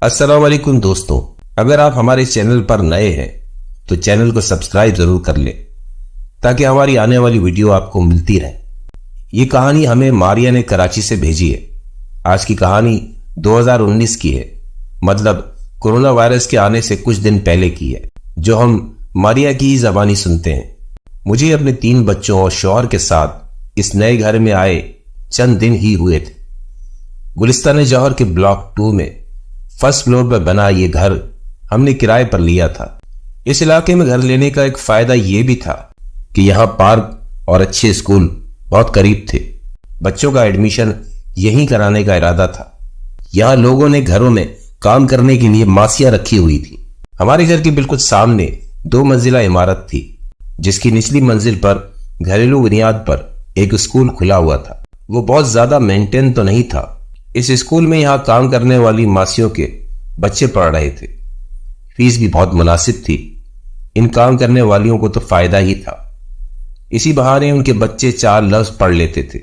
अस्सलाम वालेकुम दोस्तों, अगर आप हमारे चैनल पर नए हैं तो चैनल को सब्सक्राइब जरूर कर लें ताकि हमारी आने वाली वीडियो आपको मिलती रहे। ये कहानी हमें मारिया ने कराची से भेजी है। आज की कहानी 2019 की है, मतलब कोरोना वायरस के आने से कुछ दिन पहले की है, जो हम मारिया की ज़बानी सुनते हैं। मुझे अपने 3 बच्चों और शौहर के साथ इस नए घर में आए चंद दिन ही हुए थे। गुलिस्तान जौहर के ब्लॉक 2 में फर्स्ट फ्लोर पर बना ये घर हमने किराए पर लिया था। इस इलाके में घर लेने का एक फायदा यह भी था कि यहाँ पार्क और अच्छे स्कूल बहुत करीब थे। बच्चों का एडमिशन यहीं कराने का इरादा था। यहाँ लोगों ने घरों में काम करने के लिए मासियां रखी हुई थी। हमारे घर के बिल्कुल सामने 2 मंजिला इमारत थी, जिसकी निचली मंजिल पर घरेलू बुनियाद पर एक स्कूल खुला हुआ था। वो बहुत ज्यादा मेंटेन तो नहीं था। इस स्कूल में यहाँ काम करने वाली मासियों के बच्चे पढ़ रहे थे। फीस भी बहुत मुनासिब थी। इन काम करने वालियों को तो फायदा ही था। इसी बहाने उनके बच्चे 4 लफ्ज पढ़ लेते थे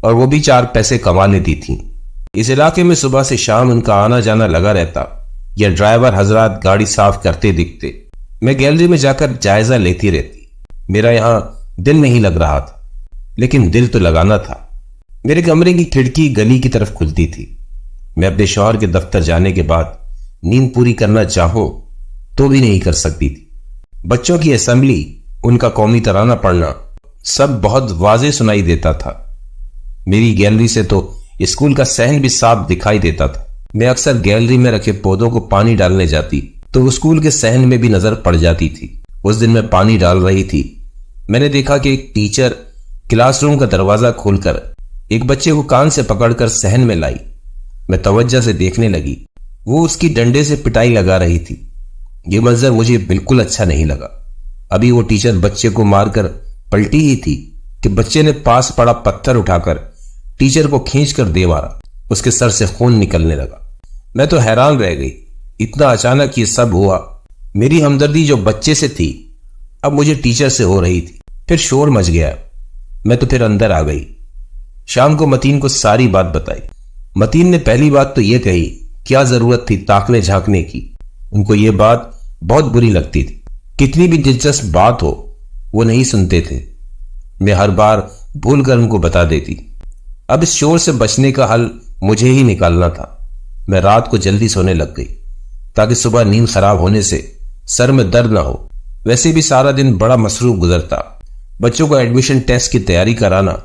और वो भी 4 पैसे कमा लेती थी। इस इलाके में सुबह से शाम उनका आना जाना लगा रहता या ड्राइवर हजरात गाड़ी साफ करते दिखते। मैं गैलरी में जाकर जायजा लेती रहती। मेरा यहां दिल नहीं लग रहा था, लेकिन दिल तो लगाना था। मेरे कमरे की खिड़की गली की तरफ खुलती थी। मैं अपने शौहर के दफ्तर जाने के बाद नींद पूरी करना चाहूं तो भी नहीं कर सकती थी। बच्चों की असेंबली, उनका कौमी तराना पढ़ना सब बहुत वाजे सुनाई देता था। मेरी गैलरी से तो स्कूल का सहन भी साफ दिखाई देता था। मैं अक्सर गैलरी में रखे पौधों को पानी डालने जाती तो स्कूल के सहन में भी नजर पड़ जाती थी। उस दिन मैं पानी डाल रही थी। मैंने देखा कि एक टीचर क्लासरूम का दरवाजा खोलकर एक बच्चे को कान से पकड़कर सहन में लाई। मैं तवज्जो से देखने लगी। वो उसकी डंडे से पिटाई लगा रही थी। यह मंजर मुझे बिल्कुल अच्छा नहीं लगा। अभी वो टीचर बच्चे को मारकर पलटी ही थी कि बच्चे ने पास पड़ा पत्थर उठाकर टीचर को खींचकर दे मारा। उसके सर से खून निकलने लगा। मैं तो हैरान रह गई, इतना अचानक ये सब हुआ। मेरी हमदर्दी जो बच्चे से थी अब मुझे टीचर से हो रही थी। फिर शोर मच गया। मैं तो फिर अंदर आ गई। शाम को मतीन को सारी बात बताई। मतीन ने पहली बात तो यह कही, क्या जरूरत थी ताकने झांकने की। उनको यह बात बहुत बुरी लगती थी। कितनी भी दिलचस्प बात हो वो नहीं सुनते थे। मैं हर बार भूल कर उनको बता देती। अब इस शोर से बचने का हल मुझे ही निकालना था। मैं रात को जल्दी सोने लग गई ताकि सुबह नींद खराब होने से सर में दर्द ना हो। वैसे भी सारा दिन बड़ा मसरूफ गुजरता। बच्चों को एडमिशन टेस्ट की तैयारी कराना,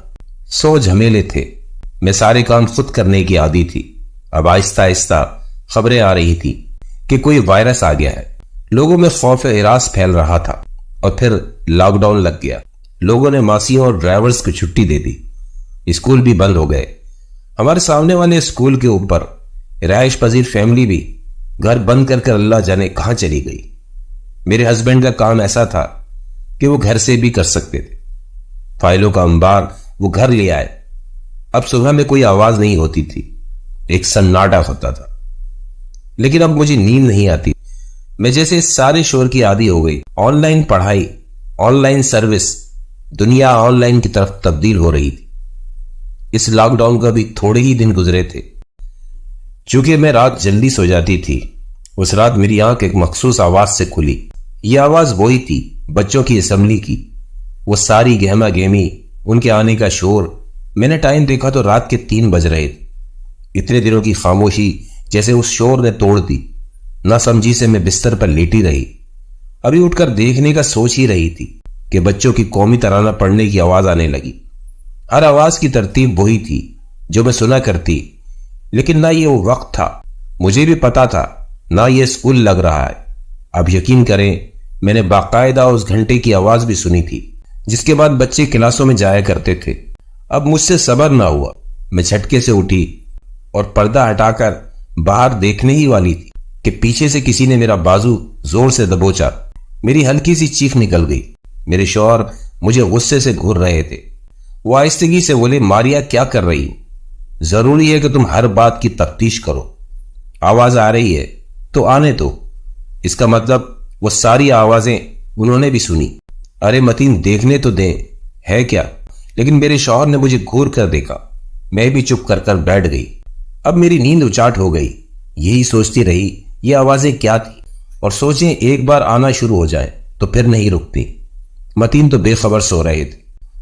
100 झमेले थे। मैं सारे काम खुद करने की आदी थी। अब आहिस्ता आहिस्ता खबरें आ रही थी कि कोई वायरस आ गया है। लोगों में खौफ हिरास फैल रहा था और फिर लॉकडाउन लग गया। लोगों ने मासियों और ड्राइवर्स को छुट्टी दे दी। स्कूल भी बंद हो गए। हमारे सामने वाले स्कूल के ऊपर रिहाइश पजीर फैमिली भी घर बंद कर अल्लाह जाने कहां चली गई। मेरे हस्बैंड का काम ऐसा था कि वो घर से भी कर सकते थे। फाइलों का अंबार वो घर ले आए। अब सुबह में कोई आवाज नहीं होती थी, एक सन्नाटा होता था। लेकिन अब मुझे नींद नहीं आती। मैं जैसे इस सारे शोर की आदी हो गई। ऑनलाइन पढ़ाई, ऑनलाइन सर्विस, दुनिया ऑनलाइन की तरफ तब्दील हो रही थी। इस लॉकडाउन का भी थोड़े ही दिन गुजरे थे। चूंकि मैं रात जल्दी सो जाती थी, उस रात मेरी आंख एक मखसूस आवाज से खुली। यह आवाज वही थी, बच्चों की असेंबली की। वो सारी गहमा गहमी, उनके आने का शोर। मैंने टाइम देखा तो रात के 3 बज रहे थे। इतने दिनों की खामोशी जैसे उस शोर ने तोड़ दी। ना समझी से मैं बिस्तर पर लेटी रही। अभी उठकर देखने का सोच ही रही थी कि बच्चों की कौमी तराना पढ़ने की आवाज आने लगी। हर आवाज की तरतीब वही थी जो मैं सुना करती, लेकिन ना ये वो वक्त था, मुझे भी पता था, ना ये स्कूल लग रहा है। अब यकीन करें, मैंने बाकायदा उस घंटे की आवाज भी सुनी थी जिसके बाद बच्चे क्लासों में जाया करते थे। अब मुझसे सब्र ना हुआ। मैं झटके से उठी और पर्दा हटाकर बाहर देखने ही वाली थी कि पीछे से किसी ने मेरा बाजू जोर से दबोचा। मेरी हल्की सी चीख निकल गई। मेरे शौहर मुझे गुस्से से घूर रहे थे। वो आहिस्तगी से बोले, मारिया क्या कर रही हो? जरूरी है कि तुम हर बात की तफ्तीश करो। आवाज आ रही है तो आने दो। इसका मतलब वो सारी आवाजें उन्होंने भी सुनी। अरे मतीन, देखने तो दें, है क्या? लेकिन मेरे शौहर ने मुझे घूर कर देखा। मैं भी चुप कर बैठ गई। अब मेरी नींद उचाट हो गई। यही सोचती रही ये आवाजें क्या थी, और सोचें एक बार आना शुरू हो जाए तो फिर नहीं रुकती। मतीन तो बेखबर सो रहे थे।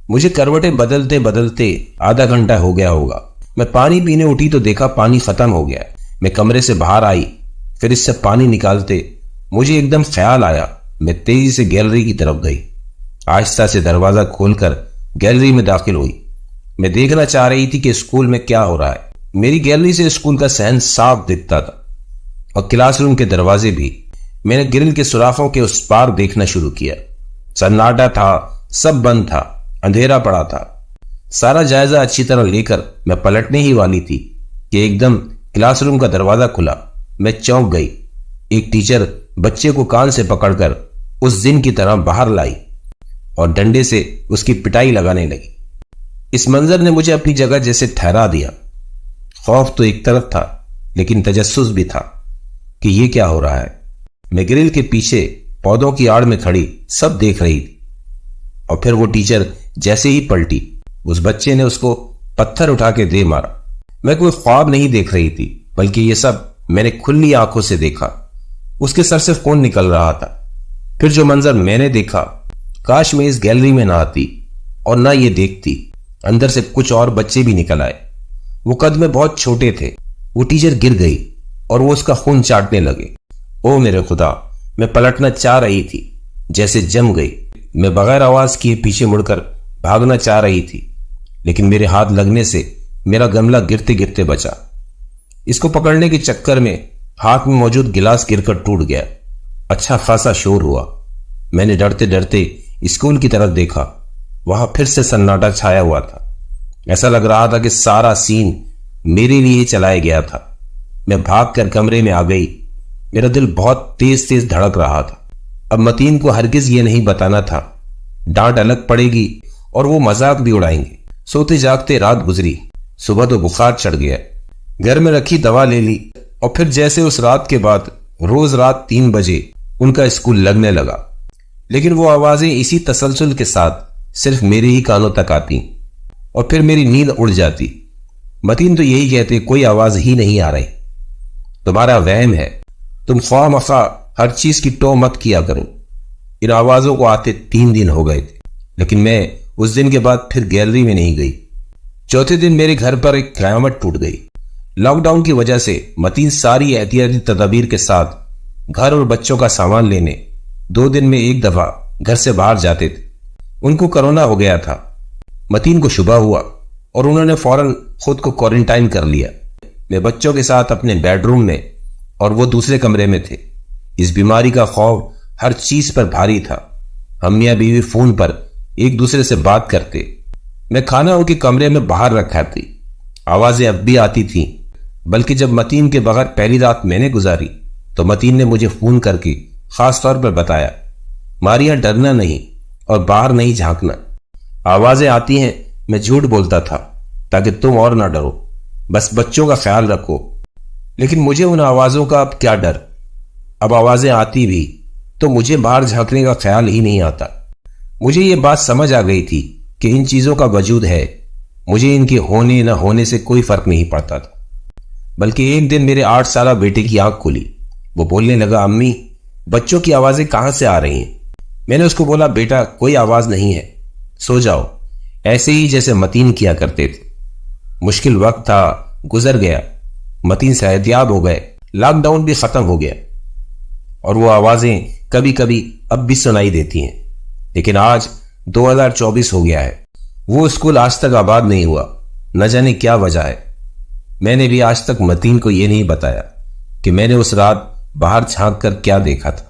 मुझे करवटें बदलते बदलते आधा घंटा हो गया होगा। मैं पानी पीने उठी तो देखा पानी खत्म हो गया। मैं कमरे से बाहर आई, फिर इससे पानी निकालते मुझे एकदम ख्याल आया। मैं तेजी से गैलरी की तरफ गई। आहिस्ता से दरवाजा खोलकर गैलरी में दाखिल हुई। मैं देखना चाह रही थी कि स्कूल में क्या हो रहा है। मेरी गैलरी से स्कूल का सहन साफ दिखता था और क्लासरूम के दरवाजे भी। मैंने ग्रिल के सुराखों के उस पार देखना शुरू किया। सन्नाटा था, सब बंद था, अंधेरा पड़ा था। सारा जायजा अच्छी तरह लेकर मैं पलटने ही वाली थी कि एकदम क्लासरूम का दरवाजा खुला। मैं चौंक गई। एक टीचर बच्चे को कान से पकड़कर उस दिन की तरह बाहर लाई और डंडे से उसकी पिटाई लगाने लगी। इस मंजर ने मुझे अपनी जगह जैसे ठहरा दिया। खौफ तो एक तरफ था, लेकिन तजस्सुस भी था कि यह क्या हो रहा है। मैं ग्रिल के पीछे पौधों की आड़ में खड़ी सब देख रही थी, और फिर वो टीचर जैसे ही पलटी, उस बच्चे ने उसको पत्थर उठा के दे मारा। मैं कोई ख्वाब नहीं देख रही थी, बल्कि ये सब मैंने खुली आंखों से देखा। उसके सर से खून निकल रहा था। फिर जो मंजर मैंने देखा, काश मैं इस गैलरी में ना आती और ना ये देखती। अंदर से कुछ और बच्चे भी निकल आए। वो कद में बहुत छोटे थे। वो टीचर गिर गई और वो उसका खून चाटने लगे। ओ मेरे खुदा, मैं पलटना चाह रही थी, जैसे जम गई। मैं बगैर आवाज किए पीछे मुड़कर भागना चाह रही थी, लेकिन मेरे हाथ लगने से मेरा गमला गिरते गिरते बचा। इसको पकड़ने के चक्कर में हाथ में मौजूद गिलास गिरकर टूट गया। अच्छा खासा शोर हुआ। मैंने डरते डरते स्कूल की तरफ देखा। वहां फिर से सन्नाटा छाया हुआ था। ऐसा लग रहा था कि सारा सीन मेरे लिए चलाया गया था। मैं भागकर कमरे में आ गई। मेरा दिल बहुत तेज तेज धड़क रहा था। अब मतीन को हरगिज ये नहीं बताना था। डांट अलग पड़ेगी और वो मजाक भी उड़ाएंगे। सोते जागते रात गुजरी। सुबह तो बुखार चढ़ गया। घर में रखी दवा ले ली, और फिर जैसे उस रात के बाद रोज रात 3 बजे उनका स्कूल लगने लगा। लेकिन वो आवाजें इसी तसलसल के साथ सिर्फ मेरे ही कानों तक आती, और फिर मेरी नींद उड़ जाती। मतीन तो यही कहते, कोई आवाज ही नहीं आ रही, तुम्हारा वहम है, तुम ख्वामखा हर चीज की टो मत किया करो। इन आवाजों को आते 3 दिन हो गए थे, लेकिन मैं उस दिन के बाद फिर गैलरी में नहीं गई। चौथे दिन मेरे घर पर एक कयामत टूट गई। लॉकडाउन की वजह से मतीन सारी एहतियाती तदाबीर के साथ घर और बच्चों का सामान लेने 2 दिन में एक दफा घर से बाहर जाते थे। उनको कोरोना हो गया था। मतीन को शुबा हुआ और उन्होंने फौरन खुद को क्वारंटाइन कर लिया। मैं बच्चों के साथ अपने बेडरूम में और वो दूसरे कमरे में थे। इस बीमारी का खौफ हर चीज पर भारी था। हम मियां बीवी फोन पर एक दूसरे से बात करते। मैं खाना उनके कमरे में बाहर रखा थी। आवाजें अब भी आती थीं, बल्कि जब मतीन के बगैर पहली रात मैंने गुजारी तो मतीन ने मुझे फोन करके खास तौर पर बताया, मारिया डरना नहीं और बाहर नहीं झांकना। आवाजें आती हैं, मैं झूठ बोलता था ताकि तुम और ना डरो, बस बच्चों का ख्याल रखो। लेकिन मुझे उन आवाजों का अब क्या डर। अब आवाजें आती भी तो मुझे बाहर झांकने का ख्याल ही नहीं आता। मुझे ये बात समझ आ गई थी कि इन चीजों का वजूद है। मुझे इनके होने न होने से कोई फर्क नहीं पड़ता था। बल्कि एक दिन मेरे 8 साला बेटे की आंख खुली। वो बोलने लगा, अम्मी बच्चों की आवाजें कहां से आ रही हैं? मैंने उसको बोला, बेटा कोई आवाज नहीं है, सो जाओ, ऐसे ही जैसे मतीन किया करते थे। मुश्किल वक्त था, गुजर गया। मतीन सेहतयाब हो गए, लॉकडाउन भी खत्म हो गया और वो आवाजें कभी कभी अब भी सुनाई देती हैं। लेकिन आज 2024 हो गया है। वो स्कूल आज तक आबाद नहीं हुआ। न जाने क्या वजह है। मैंने भी आज तक मतीन को यह नहीं बताया कि मैंने उस रात बाहर झांक कर क्या देखा था।